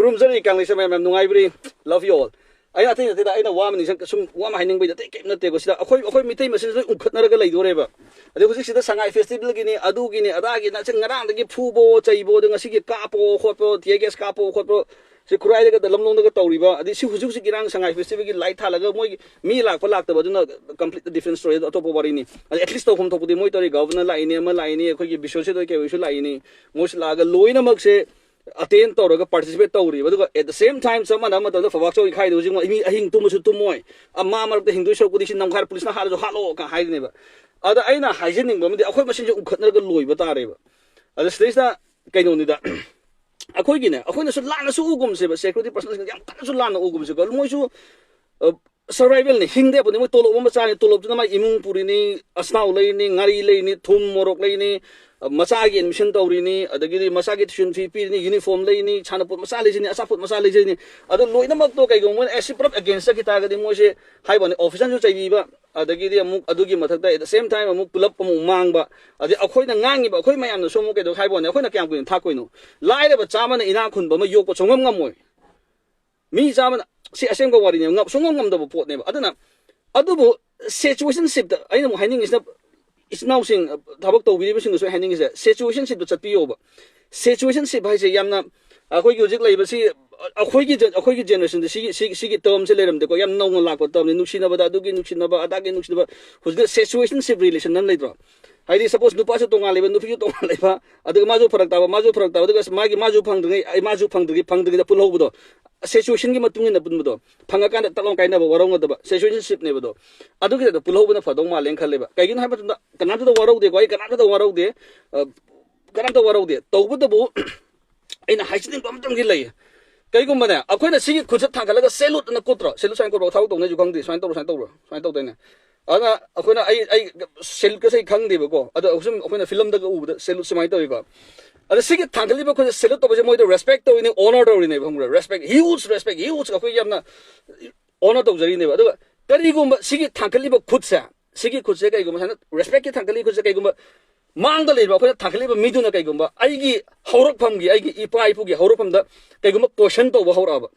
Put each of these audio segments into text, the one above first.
kurum zari kang lisa ma'am nungai bri love you all ai na thing ta ai na wa mani sum wa ma hining bai da ke na te ko sida akhoi mitai masin so ukhat na ga lai do re ba ade ko sida sangai festival gi ni adu gi ni ada gi na chang ngarang da gi phubo chaibo da ngasi gi kapo khopo tieges kapo khopo si kurai da lamlong da tawri ba adi si hujuk si girang sangai festival gi light thala ga moi mi lak pa lak ta ba duna complete different story to po bari ni at least to hum to pudi moi tori governor lai ni ma lai ni akhoi gi bisho se do ke wisu lai ni mos la ga loina mak se attend to ga participate tawri ba at the same time sama na ma to fawak so khai do jing mi ahing tu musu tu moi amma mar da hindu so kudi sin nam khar police na halo halo ka hai ni ba ada aina hygienic ba mi akhoi masin jo ukhat na ga loi ba ta re ba ada stage na kaino ni da akhoi gi ne akhoi na su la na su ugum se ba security personnel yam kan su la na ugum se ko moi su survival ni hingde bu ni mo tolo ma cha ni tolo na ma imung puri ni asnau lei ni ngari lei ni thum morok lei ni masagi admission tawri ni adagi masagi tuition fee pi ni uniform lei ni chana put masali ni asaput masali ni adu loina mak to kai gong as prop against kita ga di mo se hai bon officer ju chai bi ba adagi di amuk adugi mathak at the same time amuk pull up amuk mang ba adi akhoi na ngangi ba akhoi mayam na so mo kai do hai bon akhoi na kyam kuin tha koi no lai le ba chama na ina khun ba ma yok ko chongam ngam moi mi chama na si asem ko wari ni ngap songam ngam da bo pot ne ba adana adu bo situation ship da ai mo haining is na is now sing thabak to bi sing so haining is situation ship da chatpi yo ba situation ship hai se yamna akhoi gi jik lai ba si akhoi gi generation da si term se leram de ko yam nong la ko term ni nuksina ba da du gi nuksina ba ada gi nuksina ba hujga situation ship relation nan lai dro haidi suppose nupa se tonga leba nupi tonga leba adu ma jo pharak ta adu magi ma jo phang dngai ai ma jo phang dngai da pul ho bu situation gi matung na bun bu phanga kan ta long kai na ba warong da ba situation ship ne bu adu gi da pul ho bu na phadong ma leng khal leba kai gi na ha ba kana da warong de ko ai kana da warong de to bu da bu ai na hygiene ba matung gi lai kai gum ba na akhoi na sigi khujat thang kala ga salute na kutro salute sain ko ba thau tong ne ju khang di sain to de ne ana akhona ai sel ka sai khang de ba ko ada usum akhona film da ga u da selu samai to ko ada sigi thangli ba ko selu to ba je moi da respect to ni honor to ni ba respect huge ko yamna honor to jari ne ba da kari gum sigi thangli ba khut sa kai gum sana respect ki thangli khut sa kai gum mang da le ba ko thangli ba mi du na kai gum ba ai gi horok pham gi ai gi ipa ipu gi horok pham da kai gum question to ba hora ba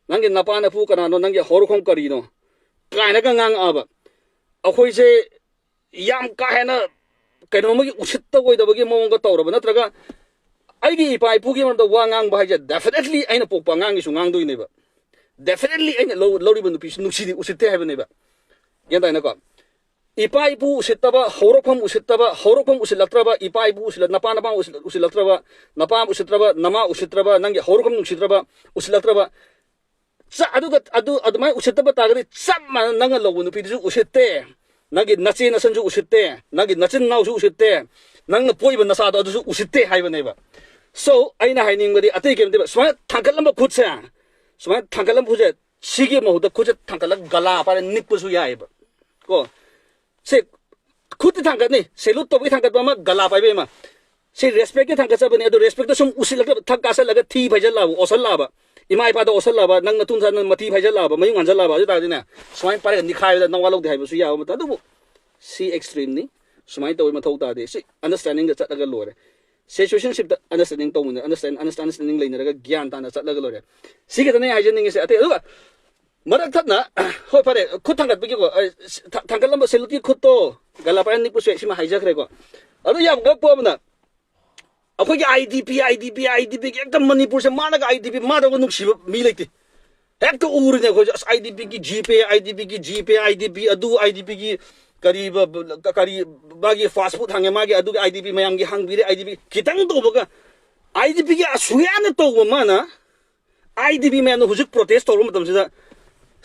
nang gi napa na pu kana no nang gi horok khom kari no kai na ka ngang aba akhoi se yam ka hena kaino magi usit to goi da bagi mong ga tawra ba natraga ai gi pai pu gi man da wa ngang ba ja definitely aina pok pa ngang gi su ngang doi ne ba definitely aina lori ban pi nu si di usit te ha ba ne ba yan da na ko ipai pu usit ta ba horokham usit latra ba ipai pu usit napa usit latra ba napa usit ba nama usit ba nang gi horokham nu usit ba usit latra ba sa adu mai usit ba ta ga sam ma nang lo nu pi ju usit te nagi nachi na san ju usit te nagi nachin nau ju usit te nang na poi ba na sa do ju usit te hai ba ne ba so aina haining ba di atai kem de ba sma thangkalam ba khut sa sma thangkalam phuje sigi mo da khut thangkalam gala pa nik pu su yai ba ko se khut thangkat ni selu to bi thangkat ba ma gala pa be ma se respect ke thangkat sa ba ne do respect sum usil la thak ka sa la ga thi bhajal la osal la ba imai pa da osal la ba nang na tun sa na mati bhajal la ba mayung anjal la ba ju ta dina swai pare ni khai da nawalo de hai bu su ya ma ta du si extreme ni swai to ma thau ta de si understanding ga chat ga lo re situationship da understanding to mun understanding lai na ga gyan ta na chat ga lo re si ga ne hygienic se ate du marak that na ho pare khut thang gat bi ko thang gat lam seluti khut to gala pa ni pu se si ma hijack re ko adu yam ga po na akhoi gi idp ekdam manipur se mana ga idp ma da nuk siba mi leite hek to ur ne ko idp gi gp idp adu idp gi kari bagi fast food hange ma gi adu idp mayam gi hang bi re idp kitang to boga idp gi asuya na to ma na idp me no hujuk protest to rum tam se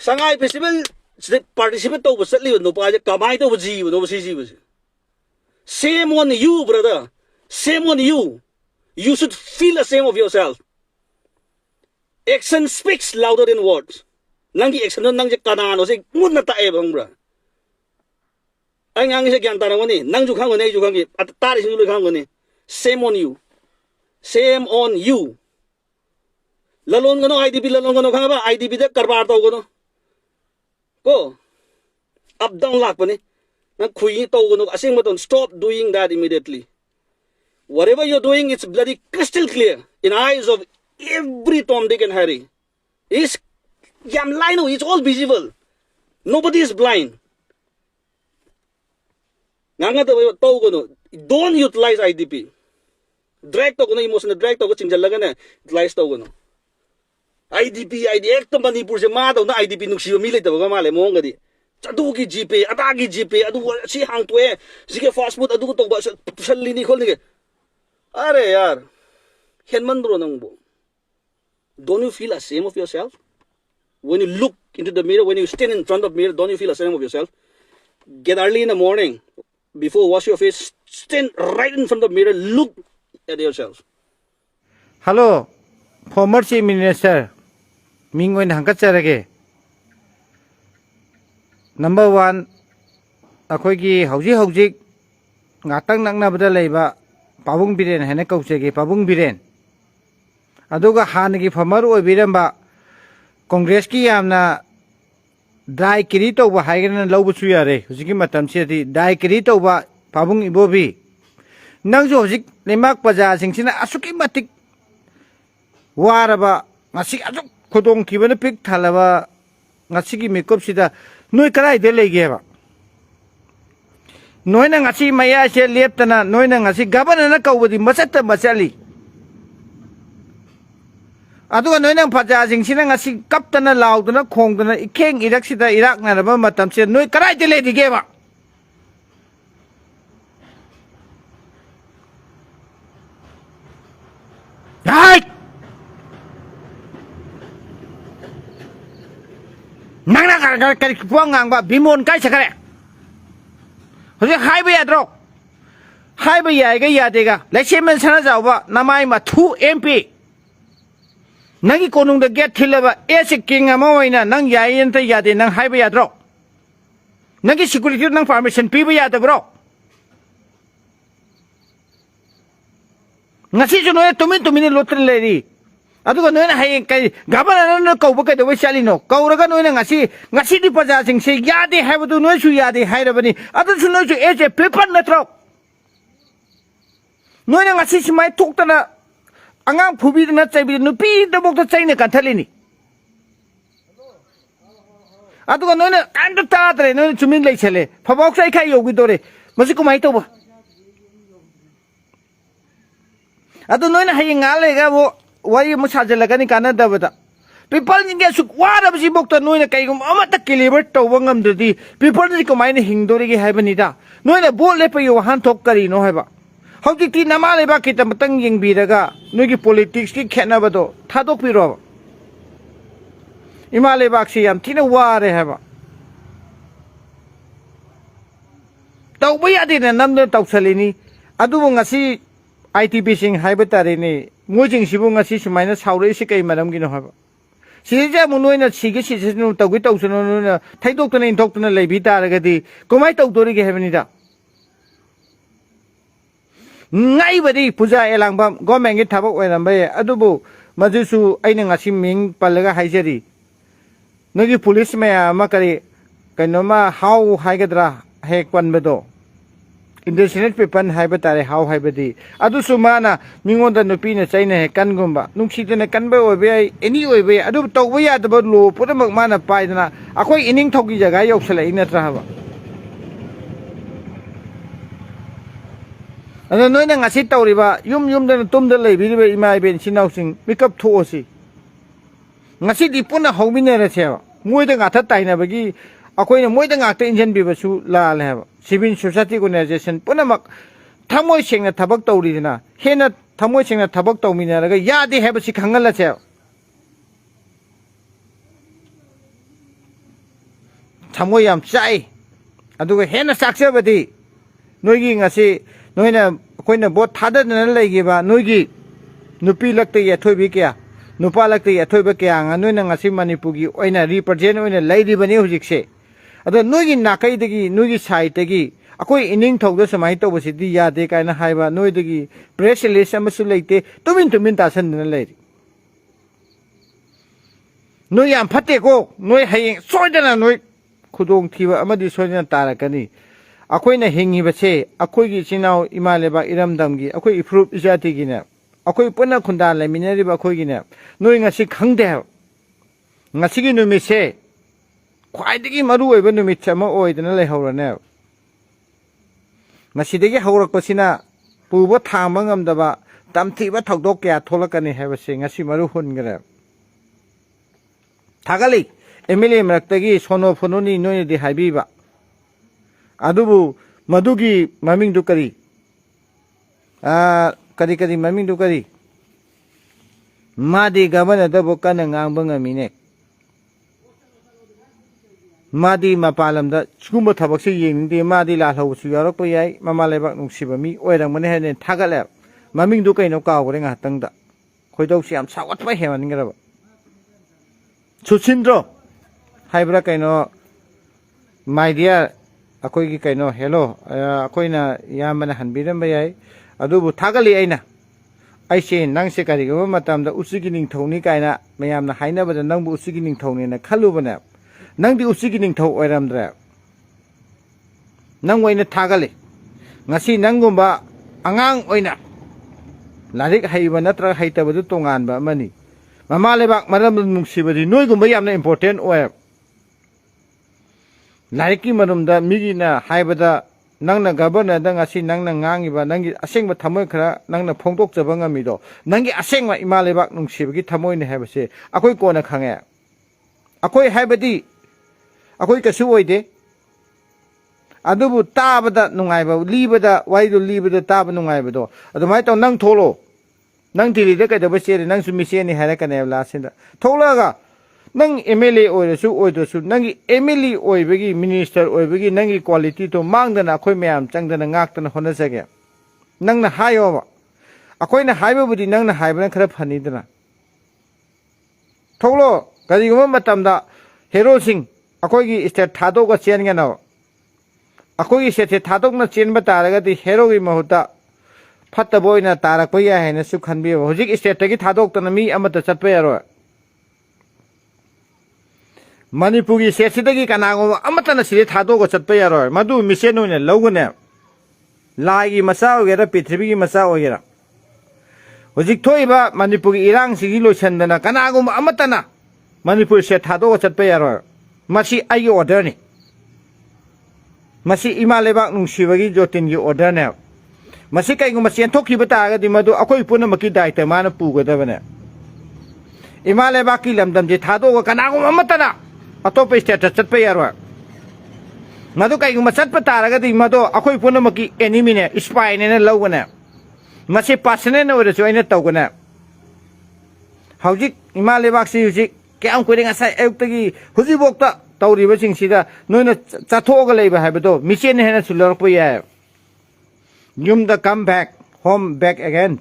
sangai festival se participate to ba satli no pa ja kamai to ji no si shame on you brother shame on you. You should feel ashamed of yourself. Action speaks louder than words. Nangi action nang je kana no se mun na ta e bang bra. Ai ngang se gyang ta na ni nang ju khang ne ju khang gi at ta ri sin lu khang ni. Shame on you. Shame on you. Lalon gono IDP lalon gono khang ba IDP de karbar to gono. Ko up down lak pa ni. Nang khui to gono asing maton stop doing that immediately. Whatever you're doing, it's bloody crystal clear in eyes of every Tom, Dick and Harry. Is Yamlino, it's all visible. Nobody is blind. Don't utilize IDP. Drag to emotional drag to Chinjalagana, utilize to IDP, IDP, Manipur, Mado, IDP, Nuxio, Milita, Gamale, Mongadi. Adugi GP, Adagi GP, Adu, she hung to air, she get fast food, Adu to Salini holding it. Are, Henmandro Nambo. Don't you feel ashamed of yourself? When you look into the mirror, when you stand in front of the mirror, don't you feel ashamed of yourself? Get early in the morning, before wash your face, stand right in front of the mirror, look at yourself. Hello, former Chief Minister, Mingwen Hankacharage. Number 1, Akoigi Hauji Natang Nabda Leba, Pabung Biren, Hanekosegi, Pabung Biren. Aduga Hanagi Famaru Biramba, Congress ki amna Dai Kirito wa Hagan Lobusuyare, Zikimatam City, Dai Kirito wa Pabung Ibobi. Nangzozik, Lemak Baza, Singina Asuki Matik Waraba, Nasik Azuk, Kodong Kivan Pig Talava, Nasiki Mikop Sida. Noi karai dele geva. Noi na ngasi maya se leptana, noi na ngasi gabana na kaubadi masata masali. Adu noi na paja sing sina ngasi kaptana laudana khongdana ikeng irak sida irak na raba matam se noi karai dele di geva. Hai! Nang kari puang ngang ba bimon kai sakare. Hoje hai ba yadro. Hai ba yai ga yadega. Lai semen sana jaw ba namai ma thu MP. Nangi konung da get thilaba ese king ama waina nang yai enta yade nang hai ba yadro. Nangi security nang permission pi ba yada bro. Ngasi juno tumin lotre leri. Aduga noina hay kai gabana na kauba kai dewe chalino kauraga noina ngasi di paja sing se yade habadu noi su yade hairabani adu su noi su eje paper natro noina ngasi simai toktana angang phubi na chaibi nupi da bok ta chaine kan thalini aduga noina kandu ta tre noina chumin lai chele phabok sai khai yogi dore masi kumai to ba adu noina hay ngale ga bo Why Mushajalagani Canada with people in get what of the book to know the Kayum Amata Kiliber to Wangam the people in command Hindori Habanida. No in a bull leper you hand talk no haba. How did the Namale Bakit and Matanging Bidaga, Nugi politics ki Canabado, Tado Piro Imale Baxi am Tina War haba. Tau we are in a number of Salini, Aduvangasi ITP sing Hibatarini. Mojing Sibunga Sis minus how Resica Madame Ginohava. Sija Munoina Sigis is no Tawito, Taito in Tokton Labita Ragadi, Comaito Doriga Heavenida. Naibadi Puza Elangam, Gomang it Tabo and Bay, Adubo, Mazusu, Aining Asiming, Palaga Hajeri. Nogi policeman Makari, Kanoma, how Hagadra, Hekwan Medo. In the Senate paper, Hibatari, how Hibadi. Adu Sumana, Mingo the Nupina, China, Kangumba, Nuxitan, a Canberra, way, any way, Adu Towi at the Bodlu, put a McMana Pidana, a quite inning Toki Jagai Oxala in a Trava. And then knowing a sit river, Yum then Tum the Lady, in my bench, announcing, pick up Tosi. Nasiti Puna Homina, more than at a time, Bagi, a quite a more than at the engine Bivasu La Lava. Civil Society Organization, Punamak, Tamoy Sing a Tabak Torina, Hena Tamoy Sing a Tabak Tomina, Ya, they have a Sikangala cell. Tamoyam Chai, I do a Hena Saxavati, Noiging a say, Noina, Quina bought Tada than a Lagiva, Noigi, Nupi Lakta Yatobikia, Nupalakta Yatobikia, and Nuna Simanipugi, or in a represent in a lady Banuzik say. Other Nugi Nakaidegi, Nugi Saitegi, a quite inning told us a mito was it the Yade kind of hiva, Noidegi, Pressless, and Masulate, to Mintas and the lady. No yam patego, no haying, so then I know Kudong Tiva Amadi Soyan Tarakani. A quaint a hingy but say, a quiggy now Imaleba Iram Damgi, a quick proof Jatigina. akhoi puna khunda le minari ba khoi gi ne noi nga si khang de nga si gi nu mi se khwai de gi maru oi ba nu mi chama oi de na le hawra ne nga si de gi hawrak pa sina pu ba thang ma ngam da ba tam thi ba thok dok kya tholak ani ha ba se nga si maru hun gre thagali emile mrak ta gi sono phono ni noi de hai bi ba adubu madugi maming du kari kari kari maming du kari madi gabana da bokan ngang bang amine madi mapalam da chuma thabak se yeng de madi la hlau su yarak pa yai mama lebak nung siba mi oirang mane he ne thagale maming du kaino kaw gore nga tang da khoidau siam sawat pa heman ngira ba chuchindro haibra kaino my dear akoi gi kaino hello akoi na yamana hanbiram ba yai adubu thagali aina aise nang se kari go matam da usigi ning thoni kaina mayam na haina ba nang bu usigi ning thoni na khalu bana nang di usigi ning thau oiram dra nang waina thagali ngasi nang gumba angang oina larik haiba natra haita ba du tongan ba mani mama lebak maram nungsibadi noi gumba yamna important oy lariki marumda migina haibada nangna gabana da ngasi nangna ngangiba nangi asengba thamoi khara nangna phongtok jaba ngamido nangi asengma imalebak nungsibagi thamoi ne habase akoi kona khange akoi haibadi akoi kasu oide adubu tabada nungaiba libada waidu libada taba nungaibado adumai taw nang tholo nang tiri de kada base nang sumise ni hara kana la sinda tholaga nang MLA oiresu oidosu nangi MLA oibagi minister oibagi nangi quality to mangdana akhoi mayam changdana ngaktana honasage nangna hayo ba akoina haiba budi nangna haibana khara phani dana tholo kari gum matamda hero sing akoi gi state thado ga chen ga na akoi gi state thadok na chen ba taraga di hero gi mahuta fatta boina tarak pa ya haina su khanbi hojik state gi thadok tana mi amata chatpa yaro Manipuri Sessidagi Kanago Amatana Siri Tadogo Chatpayaro, Madu Miseno Logone Lagi Masao Gera Pitribi Masao Gera. Ojiktoiba Manipuri Irang Sigilo Sandana Kanago Amatana Manipur set Tadogo Chatpayaro. Masi Ayo Orderni Masi Imaleba Shivagi Jotin you order now. Masika Masian Toki Bataga di Madu Akoi Punamaki Daita Mana Puga Devane Imalebaki Lamdam Tadogo Kanago Amatana. Atop state chatpa yarwa madu kai guma chatpa taraga di madu akoi punamaki enemy ne spy ne lawgana masi pasne ne ore joina tawgana hawjik imale baksi hujik kyam kuring asai ayuktagi hujibokta tawriba singsida noina chathoga leiba habado mission hena sulorpo ya yumda come back home back again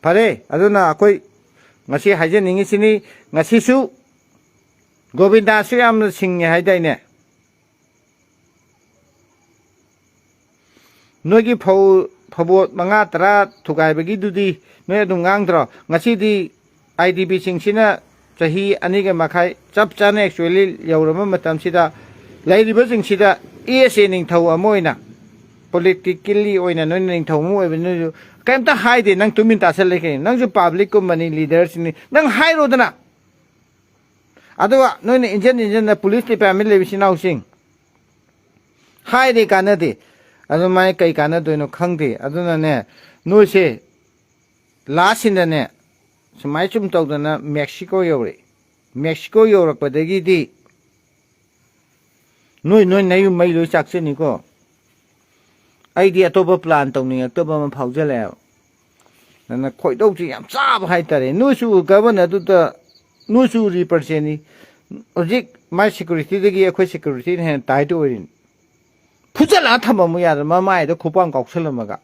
pare aduna akoi ngasi haje ningi sini ngasi su Govinda Sriam Singh Haidane Nogi Pabo Mangatra Tugai Bagidudi Noya Dungandra Nasidi IDB Sing Sina Sahi Aniga Makai Chapchan actually Yaurama Matam Sida Lady Buzzing Sida ESNing Tau Amoina Politically Oina Nuning Tomo Avenue Came to hide Nang Tuminta Seleke Nang public company leaders in Nang High Rodana Adwa no in the police family vision housing. High de Canadi. Adumai Kai Canado no Kangi. Aduna ne. No say. Last in the net. So my chum told the Mexico Yori. Mexico Europe, but the giddy. No, you may lose Saxonico. Idea top plant only a tobam powder. And a quite okay. I'm sorry, high no shoe governor to the. No su represent Ojik my security the gear security and tied to it. Pujala Tamamuya, Mamma, the Kupang of Salamaga.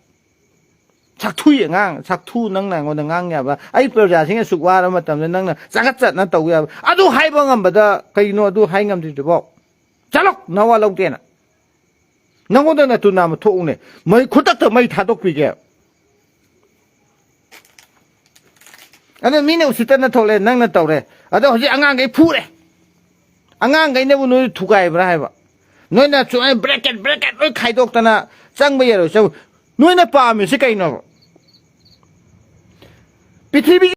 Saktu Yang, Saktu Nang on the Nanga, I possessing a Suwara Matam, the Nanga, Sakata Nata. I do high bangam, but Kaino do hang them to the box. Chalok, now I look in. No more than a two number tone. My Kutata might have to figure. And the meaning of Sitana Tole, Nanga Tore. I don't see Angang Pure. Angang, I never knew to guy driver. No, not to break it, look, high doctor, Sang Bayer, so no in a palm, music I know. ပৃথিবী